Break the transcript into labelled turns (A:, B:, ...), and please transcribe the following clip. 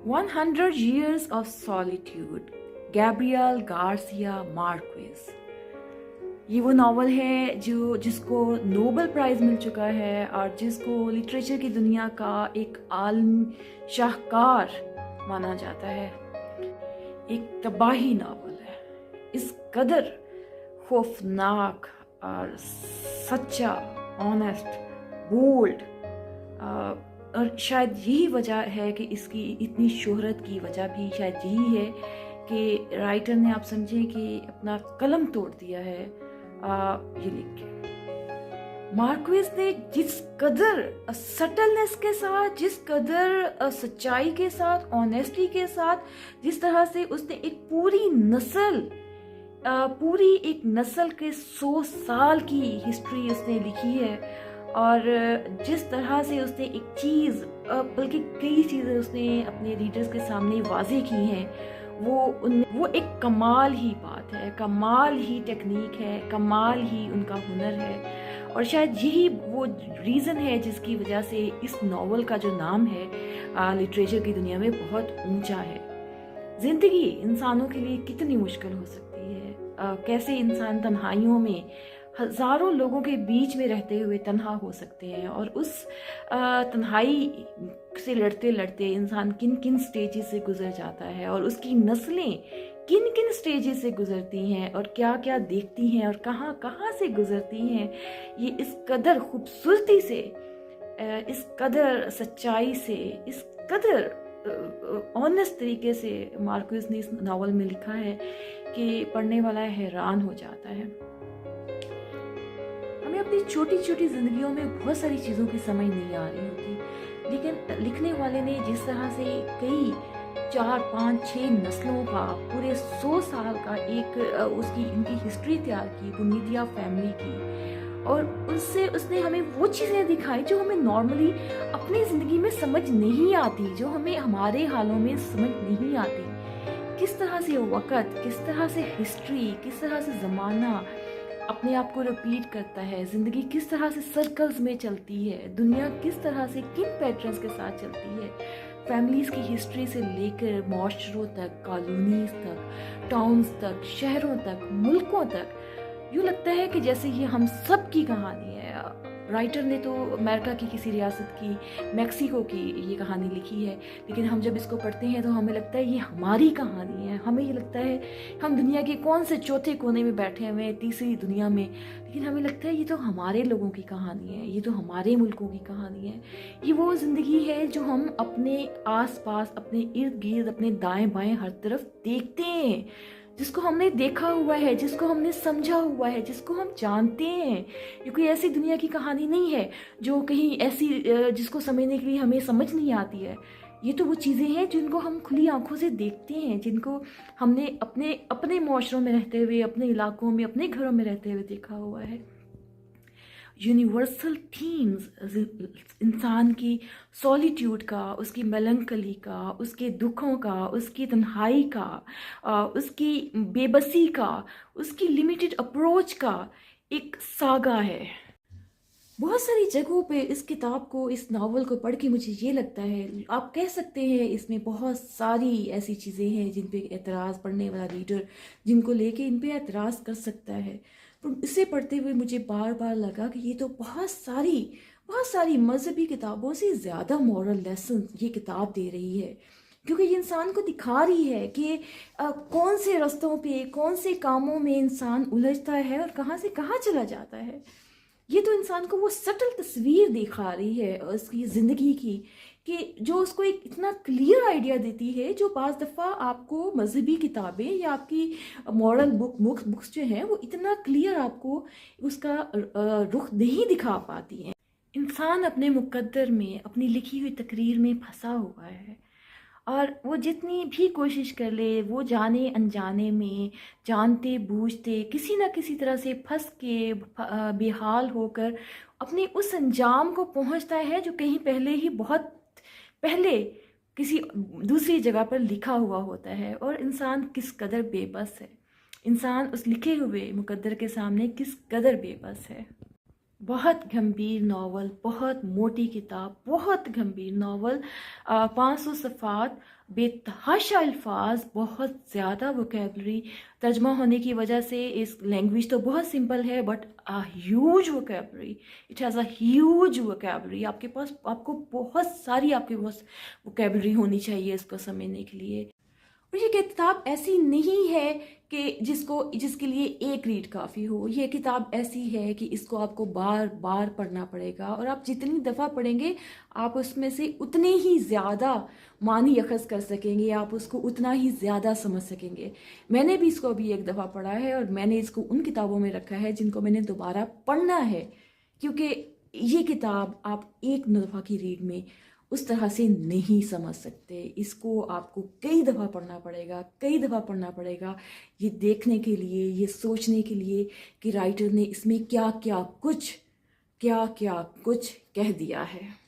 A: 100 Years of Solitude, Gabriel Garcia Marquez. ये वो novel है जिसको नोबेल प्राइज़ मिल चुका है और जिसको लिटरेचर की दुनिया का एक आलम शाहकार माना जाता है। एक तबाही नावल है, इस कदर खौफनाक और सच्चा, ऑनेस्ट, बोल्ड, और शायद यही वजह है कि इसकी इतनी शोहरत की वजह भी शायद यही है कि राइटर ने, आप समझें कि अपना कलम तोड़ दिया है ये लिख के। मार्क्वेज ने जिस कदर सटलनेस के साथ, जिस कदर सच्चाई के साथ, ऑनेस्टी के साथ, जिस तरह से उसने एक पूरी एक नस्ल के 100 साल की हिस्ट्री उसने लिखी है, और जिस तरह से उसने एक चीज़, बल्कि कई चीज़ें उसने अपने रीडर्स के सामने वाजे की हैं, वो एक कमाल ही बात है, कमाल ही टेक्निक है, कमाल ही उनका हुनर है। और शायद यही वो रीज़न है जिसकी वजह से इस नावल का जो नाम है लिटरेचर की दुनिया में बहुत ऊंचा है। ज़िंदगी इंसानों के लिए कितनी मुश्किल हो सकती है, कैसे इंसान तन्हाइयों में हज़ारों लोगों के बीच में रहते हुए तन्हा हो सकते हैं, और उस तन्हाई से लड़ते लड़ते इंसान किन किन स्टेजेस से गुजर जाता है, और उसकी नस्लें किन किन स्टेजेस से गुजरती हैं, और क्या क्या देखती हैं, और कहाँ कहाँ से गुजरती हैं। ये इस कदर खूबसूरती से, इस कदर सच्चाई से, इस कदर ऑनेस्ट तरीके से मार्क्वेज ने इस नावल में लिखा है कि पढ़ने वाला हैरान हो जाता है। हमें अपनी छोटी छोटी जिंदगियों में बहुत सारी चीज़ों की समझ नहीं आ रही होती, लेकिन लिखने वाले ने जिस तरह से कई 4, 5, 6 नस्लों का पूरे 100 साल का एक इनकी हिस्ट्री तैयार की, बुनीदिया फैमिली की, और उससे उसने हमें वो चीज़ें दिखाई जो हमें नॉर्मली अपनी ज़िंदगी में समझ नहीं आती, जो हमें हमारे हालों में समझ नहीं आती। किस तरह से वक़्त, किस तरह से हिस्ट्री, किस तरह से ज़माना अपने आप को रिपीट करता है, ज़िंदगी किस तरह से सर्कल्स में चलती है, दुनिया किस तरह से किन पैटर्न्स के साथ चलती है, फैमिलीज़ की हिस्ट्री से लेकर माशरों तक, कॉलोनीज़ तक, टाउन्स तक, शहरों तक, मुल्कों तक। यूँ लगता है कि जैसे ये हम सब की कहानी है। राइटर ने तो अमेरिका की किसी रियासत की, मैक्सिको की ये कहानी लिखी है, लेकिन हम जब इसको पढ़ते हैं तो हमें लगता है ये हमारी कहानी है। हमें ये लगता है हम दुनिया के कौन से चौथे कोने में बैठे हुए हैं, तीसरी दुनिया में, लेकिन हमें लगता है ये तो हमारे लोगों की कहानी है, ये तो हमारे मुल्कों की कहानी है। ये वो ज़िंदगी है जो हम अपने आस पास, अपने इर्द गिर्द, अपने दाएं बाएं हर तरफ देखते हैं, जिसको हमने देखा हुआ है, जिसको हमने समझा हुआ है, जिसको हम जानते हैं। ये कोई ऐसी दुनिया की कहानी नहीं है जो कहीं ऐसी जिसको समझने के लिए हमें समझ नहीं आती है। ये तो वो चीज़ें हैं जिनको हम खुली आंखों से देखते हैं, जिनको हमने अपने अपने माशरों में रहते हुए, अपने इलाकों में, अपने घरों में रहते हुए देखा हुआ है। यूनिवर्सल थीम्स इंसान की सॉलिट्यूड का, उसकी मेलंकली का, उसके दुखों का, उसकी तन्हाई का, उसकी बेबसी का, उसकी लिमिटेड अप्रोच का एक सागा है। बहुत सारी जगहों पे इस किताब को, इस नावल को पढ़ के मुझे ये लगता है, आप कह सकते हैं इसमें बहुत सारी ऐसी चीज़ें हैं जिन पे एतराज़, पढ़ने वाला रीडर जिनको लेके इन पे एतराज़ कर सकता है। पर इसे पढ़ते हुए मुझे बार बार लगा कि ये तो बहुत सारी मजहबी किताबों से ज़्यादा मॉरल लेसन ये किताब दे रही है, क्योंकि ये इंसान को दिखा रही है कि कौन से रास्तों पे, कौन से कामों में इंसान उलझता है और कहाँ से कहाँ चला जाता है। ये तो इंसान को वो सटल तस्वीर दिखा रही है उसकी ज़िंदगी की, कि जो उसको एक इतना क्लियर आइडिया देती है, जो बाज़ दफ़ा आपको मजहबी किताबें या आपकी मॉरल बुक्स जो हैं वो इतना क्लियर आपको उसका रुख नहीं दिखा पाती हैं। इंसान अपने मुकद्दर में, अपनी लिखी हुई तकरीर में फंसा हुआ है, और वो जितनी भी कोशिश कर ले, वो जाने अनजाने में, जानते बूझते किसी ना किसी तरह से फंस के बेहाल होकर अपने उस अंजाम को पहुंचता है जो कहीं पहले ही, बहुत पहले किसी दूसरी जगह पर लिखा हुआ होता है। और इंसान किस कदर बेबस है, इंसान उस लिखे हुए मुकद्दर के सामने किस कदर बेबस है। बहुत गंभीर नावल, बहुत मोटी किताब, बहुत गंभीर नावल, 500 सफ़ात, बेतहाशा अल्फाज, बहुत ज़्यादा वोकेबलरी। तर्जमा होने की वजह से इस लैंग्वेज तो बहुत सिंपल है but a huge vocabulary, it has a huge vocabulary. आपको बहुत सारी आपके पास वोकेबलरी होनी चाहिए इसको समझने के लिए। और ये किताब ऐसी नहीं है कि जिसके लिए एक रीड काफ़ी हो। ये किताब ऐसी है कि इसको आपको बार बार पढ़ना पड़ेगा, और आप जितनी दफ़ा पढ़ेंगे आप उसमें से उतने ही ज़्यादा मानी अखज़ कर सकेंगे, आप उसको उतना ही ज़्यादा समझ सकेंगे। मैंने भी इसको अभी एक दफ़ा पढ़ा है और मैंने इसको उन किताबों में रखा है जिनको मैंने दोबारा पढ़ना है, क्योंकि ये किताब आप एक दफ़ा की रीड में उस तरह से नहीं समझ सकते। इसको आपको कई दफ़ा पढ़ना पड़ेगा, कई दफ़ा पढ़ना पड़ेगा, ये देखने के लिए, ये सोचने के लिए कि राइटर ने इसमें क्या क्या कुछ कह दिया है।